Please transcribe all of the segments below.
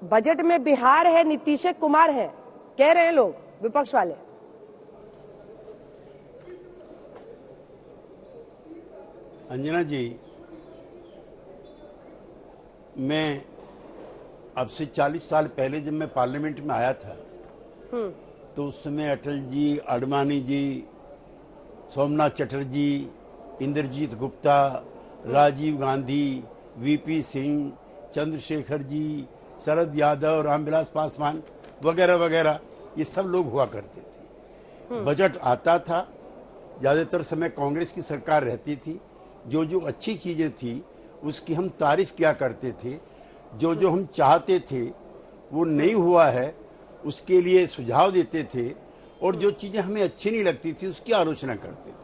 Budget में बिहार है, नीतीश कुमार है, कह रहे हैं लोग विपक्ष वाले। अंजना जी, मैं अब से 40 साल पहले जब मैं पार्लियामेंट में आया था तो उस समय अटल जी, आडवाणी जी, सोमनाथ चटर्जी, इंद्रजीत गुप्ता, राजीव गांधी, वीपी सिंह, चंद्रशेखर जी, शरद यादव, रामविलास पासवान वगैरह वगैरह, ये सब लोग हुआ करते थे। बजट आता था, ज्यादातर समय कांग्रेस की सरकार रहती थी। जो जो अच्छी चीजें थी उसकी हम तारीफ किया करते थे। जो जो हम चाहते थे वो नहीं हुआ है उसके लिए सुझाव देते थे, और जो चीजें हमें अच्छी नहीं लगती थी उसकी आलोचना करते थे।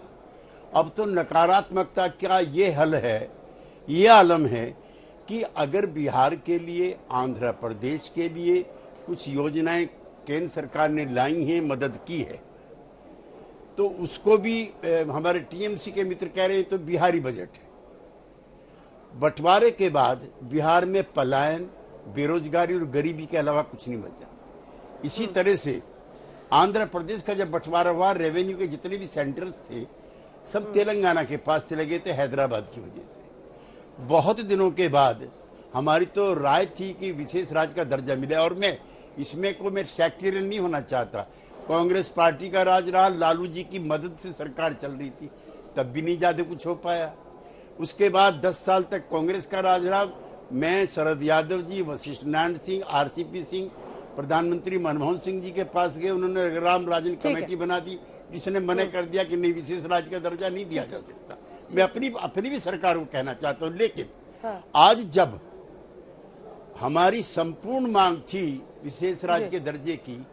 अब तो नकारात्मकता क्या ये हल है, ये आलम है कि अगर बिहार के लिए, आंध्र प्रदेश के लिए कुछ योजनाएं केंद्र सरकार ने लाई हैं, मदद की है, तो उसको भी हमारे टीएमसी के मित्र कह रहे हैं तो बिहारी बजट है। बंटवारे के बाद बिहार में पलायन, बेरोजगारी और गरीबी के अलावा कुछ नहीं बचा। इसी तरह से आंध्र प्रदेश का जब बंटवारा हुआ, रेवेन्यू के जितने भी सेंटर्स थे सब तेलंगाना के पास चले गए थे, हैदराबाद की वजह से। बहुत दिनों के बाद हमारी तो राय थी कि विशेष राज्य का दर्जा मिले, और मैं इसमें को मैं सेक्टेरियन नहीं होना चाहता। कांग्रेस पार्टी का राज रहा, लालू जी की मदद से सरकार चल रही थी, तब भी नहीं ज्यादा कुछ हो पाया। उसके बाद 10 साल तक कांग्रेस का राज रहा। मैं, शरद यादव जी, वशिष्ठ नारायण सिंह, आरसीपी सिंह, प्रधानमंत्री मनमोहन सिंह जी के पास गए, उन्होंने राम राजन कमेटी बना दी जिसने मना कर दिया कि नहीं, विशेष राज्य का दर्जा नहीं दिया जा सकता। मैं अपनी भी सरकार को कहना चाहता हूँ, लेकिन आज जब हमारी संपूर्ण मांग थी विशेष राज्य के दर्जे की,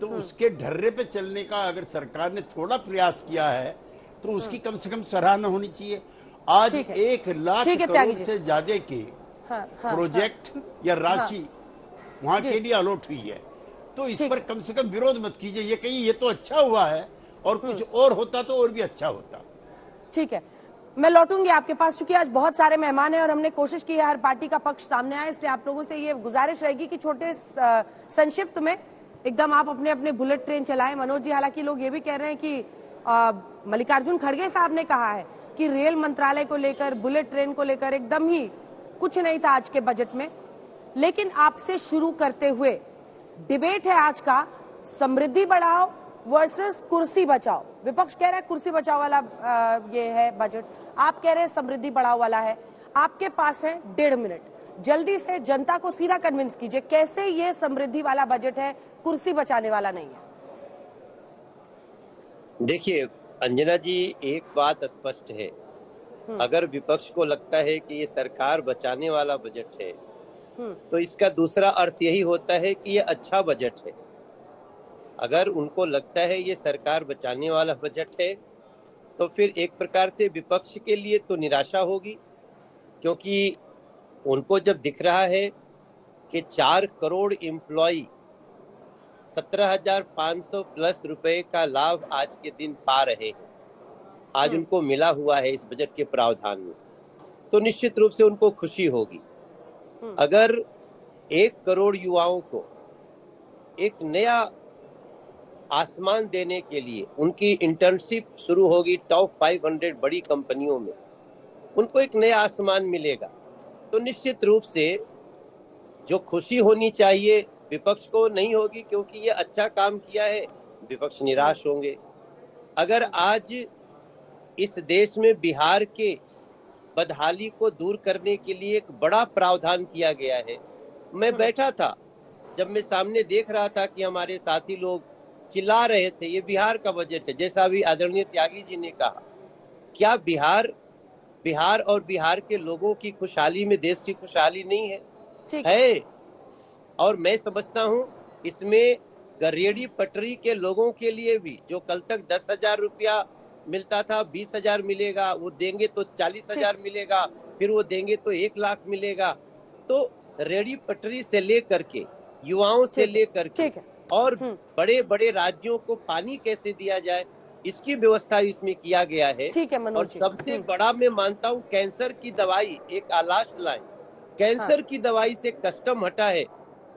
तो उसके ढर्रे पे चलने का अगर सरकार ने थोड़ा प्रयास किया है तो उसकी कम से कम सराहना होनी चाहिए। आज 1 लाख करोड़ से ज्यादा के प्रोजेक्ट या राशि वहां के लिए अलॉट हुई है, तो इस पर कम से कम विरोध मत कीजिए। ये कहीं ये तो अच्छा हुआ है, और कुछ और होता तो और भी अच्छा होता। ठीक है, मैं लौटूंगी आपके पास, क्योंकि आज बहुत सारे मेहमान हैं और हमने कोशिश की है हर पार्टी का पक्ष सामने आए, इसलिए आप लोगों से ये गुजारिश रहेगी कि छोटे संक्षिप्त में एकदम आप अपने अपने बुलेट ट्रेन चलाएं। मनोज जी, हालांकि लोग ये भी कह रहे हैं कि मल्लिकार्जुन खड़गे साहब ने कहा है कि रेल मंत्रालय को लेकर, बुलेट ट्रेन को लेकर एकदम ही कुछ नहीं था आज के बजट में। लेकिन आपसे शुरू करते हुए डिबेट है आज का, समृद्धि बढ़ाओ वर्सेस कुर्सी बचाओ। विपक्ष कह रहा है कुर्सी बचाओ वाला ये है बजट, आप कह रहे हैं समृद्धि बढ़ाओ वाला है। आपके पास है 1.5 मिनट, जल्दी से जनता को सीधा कन्विंस कीजिए, कैसे ये समृद्धि वाला बजट है, कुर्सी बचाने वाला नहीं है। देखिए अंजना जी, एक बात स्पष्ट है, अगर विपक्ष को लगता है कि ये सरकार बचाने वाला बजट है तो इसका दूसरा अर्थ यही होता है कि ये अच्छा बजट है। अगर उनको लगता है ये सरकार बचाने वाला बजट है तो फिर एक प्रकार से विपक्ष के लिए तो निराशा होगी, क्योंकि उनको जब दिख रहा है कि 4 करोड़ एम्प्लॉय 17,500 प्लस रुपए का लाभ आज के दिन पा रहे हैं, आज उनको मिला हुआ है इस बजट के प्रावधान में, तो निश्चित रूप से उनको खुशी होगी। अगर 1 करोड़ युवाओं को एक नया आसमान देने के लिए उनकी इंटर्नशिप शुरू होगी टॉप 500 बड़ी कंपनियों में, उनको एक नया आसमान मिलेगा, तो निश्चित रूप से जो खुशी होनी चाहिए विपक्ष को नहीं होगी, क्योंकि ये अच्छा काम किया है, विपक्ष निराश होंगे। अगर आज इस देश में बिहार के बदहाली को दूर करने के लिए एक बड़ा प्रावधान किया गया है, मैं बैठा था जब मैं सामने देख रहा था कि हमारे साथी लोग चिल्ला रहे थे ये बिहार का बजट है, जैसा अभी आदरणीय त्यागी जी ने कहा, क्या बिहार और बिहार के लोगों की खुशहाली में देश की खुशहाली नहीं है? और मैं समझता हूँ इसमें गरेड़ी पटरी के लोगों के लिए भी, जो कल तक 10,000 रुपया मिलता था 20,000 मिलेगा, वो देंगे तो 40,000 मिलेगा, फिर वो देंगे तो 1 लाख मिलेगा। तो रेडी पटरी से लेकर के युवाओं से लेकर के और बड़े बड़े राज्यों को पानी कैसे दिया जाए, इसकी व्यवस्था इसमें किया गया है। और सबसे बड़ा मैं मानता हूँ कैंसर की दवाई, एक लास्ट लाइन, कैंसर की दवाई से कस्टम हटा है,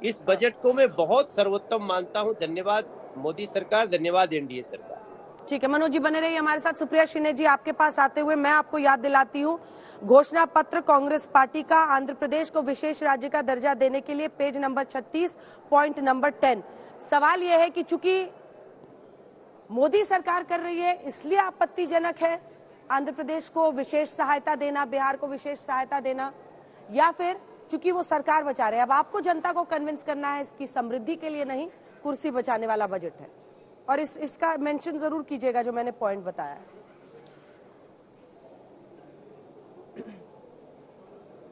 इस बजट को मैं बहुत सर्वोत्तम मानता हूं। धन्यवाद मोदी सरकार, धन्यवाद एनडीए सरकार। ठीक है, मनोज जी बने रहिए हमारे साथ। सुप्रिया श्रीने जी, आपके पास आते हुए मैं आपको याद दिलाती हूँ, घोषणा पत्र कांग्रेस पार्टी का आंध्र प्रदेश को विशेष राज्य का दर्जा देने के लिए पेज नंबर 36 पॉइंट नंबर 10। सवाल यह है कि चूंकि मोदी सरकार कर रही है इसलिए आपत्तिजनक है आंध्र प्रदेश को विशेष सहायता देना, बिहार को विशेष सहायता देना, या फिर चूंकि वो सरकार बचा रहे हैं। अब आपको जनता को कन्विंस करना है इसकी समृद्धि के लिए नहीं, कुर्सी बचाने वाला बजट है। और इसका मेंशन जरूर कीजिएगा जो मैंने पॉइंट बताया है।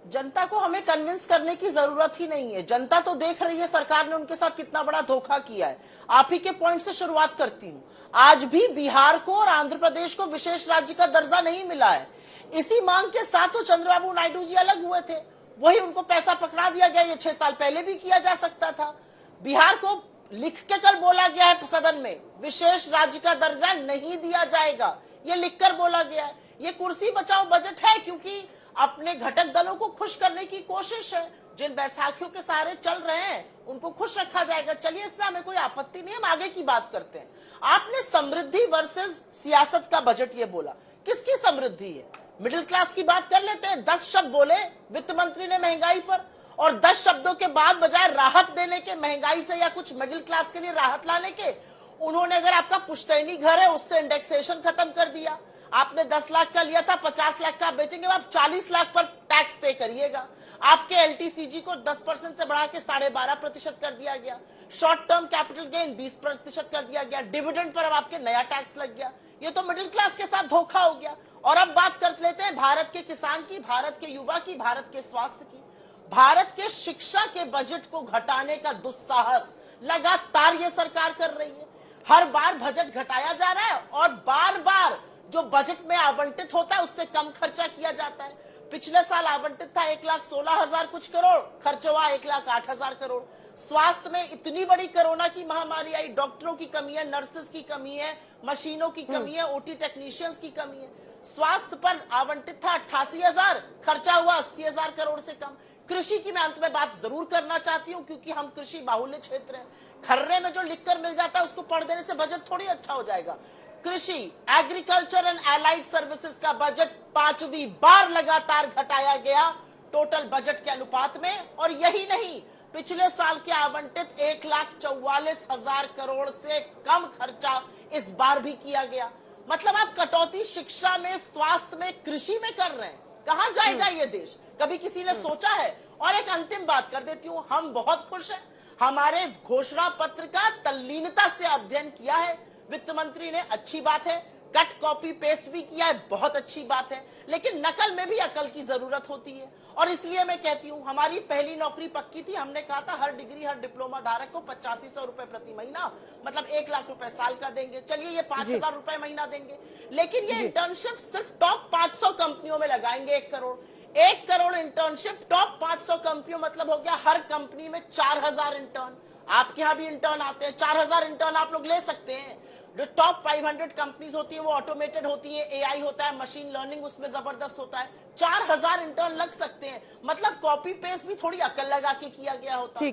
जनता को हमें कन्विंस करने की जरूरत ही नहीं है। जनता तो देख रही है सरकार ने उनके साथ कितना बड़ा धोखा किया है। आप ही के पॉइंट से शुरुआत करती हूं। आज भी बिहार को और आंध्र प्रदेश को विशेष राज्य का दर्जा नहीं मिला है। इसी मांग के साथ तो चंद्रबाबू नायडू जी अलग हुए थे, वही उनको पैसा पकड़ा दिया गया। ये 6 साल पहले भी किया जा सकता था। बिहार को लिख के कल बोला गया है सदन में, विशेष राज्य का दर्जा नहीं दिया जाएगा, ये लिखकर बोला गया है। ये कुर्सी बचाओ बजट है क्योंकि अपने घटक दलों को खुश करने की कोशिश है। जिन बैसाखियों के सहारे चल रहे हैं उनको खुश रखा जाएगा। चलिए, इसमें हमें कोई आपत्ति नहीं है, हम आगे की बात करते हैं। आपने समृद्धि वर्सेस सियासत का बजट ये बोला, किसकी समृद्धि है? मिडिल क्लास की बात कर लेते हैं। 10 शब्द बोले वित्त मंत्री ने महंगाई पर, और 10 शब्दों के बाद बजाय राहत देने के, महंगाई से या कुछ मिडिल क्लास के लिए राहत लाने के, उन्होंने अगर आपका पुश्तैनी घर है उससे इंडेक्सेशन खत्म कर दिया। आपने 10 लाख का लिया था, 50 लाख का बेचेंगे, आप 40 लाख पर टैक्स पे करिएगा। आपके एलटीसीजी को 10% से बढ़ा के 12.5% कर दिया गया। शॉर्ट टर्म कैपिटल गेन 20% कर दिया गया। डिविडेंड पर अब आपके नया टैक्स लग गया। ये तो मिडिल क्लास के साथ धोखा हो गया। और अब बात कर लेते हैं भारत के किसान की, भारत के युवा की, भारत के स्वास्थ्य की। भारत के शिक्षा के बजट को घटाने का दुस्साहस लगातार ये सरकार कर रही है। हर बार बजट घटाया जा रहा है और बार बार जो बजट में आवंटित होता है उससे कम खर्चा किया जाता है। पिछले साल आवंटित था 1,16,000 कुछ करोड़, खर्च हुआ 1,08,000 करोड़। स्वास्थ्य में इतनी बड़ी कोरोना की महामारी आई, डॉक्टरों की कमी है, नर्सेस की कमी है, मशीनों की कमी है, ओटी टेक्नीशियंस की कमी है। स्वास्थ्य पर आवंटित था 88,000, खर्चा हुआ 80,000 करोड़ से कम। कृषि की मैं अंत में बात जरूर करना चाहती हूं क्योंकि हम कृषि बाहुल्य क्षेत्र हैं। खर्रे में जो लिखकर मिल जाता है उसको पढ़ देने से बजट थोड़ी अच्छा हो जाएगा। कृषि, एग्रीकल्चर एंड एलाइड सर्विसेज का बजट 5वीं बार लगातार घटाया गया टोटल बजट के अनुपात में। और यही नहीं, पिछले साल के आवंटित 1,44,000 करोड़ से कम खर्चा इस बार भी किया गया। मतलब आप कटौती शिक्षा में, स्वास्थ्य में, कृषि में कर रहे हैं। कहां जाएगा ये देश? कभी किसी ने सोचा है? और एक अंतिम बात कर देती हूं, हम बहुत खुश हैं। हमारे घोषणा पत्र का तल्लीनता से अध्ययन किया है वित्त मंत्री ने, अच्छी बात है। कट कॉपी पेस्ट भी किया है, बहुत अच्छी बात है। लेकिन नकल में भी अकल की जरूरत होती है। और इसलिए मैं कहती हूं, हमारी पहली नौकरी पक्की थी। हमने कहा था हर डिग्री, हर डिप्लोमा धारक को 8500 रुपए प्रति महीना, मतलब 1 लाख रुपए साल का देंगे। चलिए, ये 5,000 रुपए महीना देंगे। लेकिन ये इंटर्नशिप सिर्फ टॉप 500 कंपनियों में लगाएंगे। 1 करोड़ इंटर्नशिप टॉप 500 कंपनियों, मतलब हो गया हर कंपनी में 4,000 इंटर्न। आपके यहाँ भी इंटर्न आते हैं, 4,000 इंटर्न आप लोग ले सकते हैं। जो टॉप 500 कंपनीज होती है वो ऑटोमेटेड होती है, एआई होता है, मशीन लर्निंग उसमें जबरदस्त होता है। 4,000 इंटर्न लग सकते हैं। मतलब कॉपी पेस्ट भी थोड़ी अकल लगा के किया गया होता है।